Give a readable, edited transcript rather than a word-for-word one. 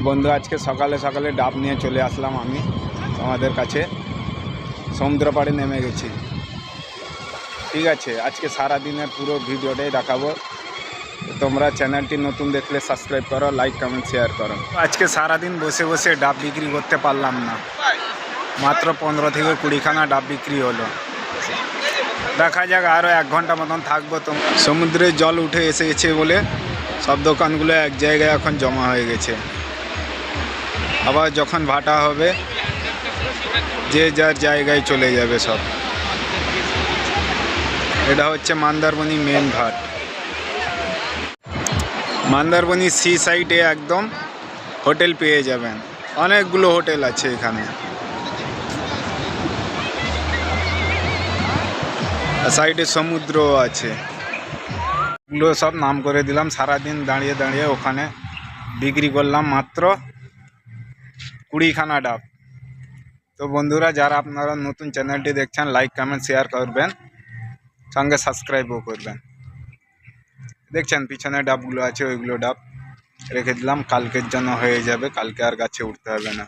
বন্ধু আজকে সকালে সকালে ডাব নিয়ে চলে আসলাম আমি আমাদের কাছে সমুদ্র পাড়ে নেমে গেছি। ঠিক আছে, আজকে সারা দিনের পুরো ভিডিওটাই দেখাবো। তোমরা চ্যানেলটি নতুন দেখলে সাবস্ক্রাইব করো, লাইক কমেন্ট শেয়ার করো। আজকে সারাদিন বসে বসে ডাব বিক্রি করতে পারলাম না, মাত্র 15 থেকে 20খানা ডাব বিক্রি হলো। দেখা যাক আরও 1 ঘন্টা মতন থাকবো। তো সমুদ্রের জল উঠে এসে গেছে বলে সব দোকানগুলো এক জায়গায় এখন জমা হয়ে গেছে। আবার যখন ভাটা হবে যে যার জায়গায় চলে যাবে সব। এটা হচ্ছে মন্দারমণি মেন ঘাট। মন্দারমণি সি সাইডে একদম হোটেল পেয়ে যাবেন, অনেকগুলো হোটেল আছে এখানে। সাইডে সমুদ্রও আছে। এগুলো সব নাম করে দিলাম। সারাদিন দাঁড়িয়ে দাঁড়িয়ে ওখানে বিক্রি করলাম মাত্র 20খানা ডাব। তো বন্ধুরা, যারা আপনারা নতুন চ্যানেলটি দেখছেন, লাইক কমেন্ট শেয়ার করবেন, সঙ্গে সাবস্ক্রাইবও করবেন। দেখছেন পিছনে ডাবগুলো আছে, ওইগুলো ডাব রেখে দিলাম, কালকের জন্য হয়ে যাবে, কালকে আর গাছে উঠতে হবে না।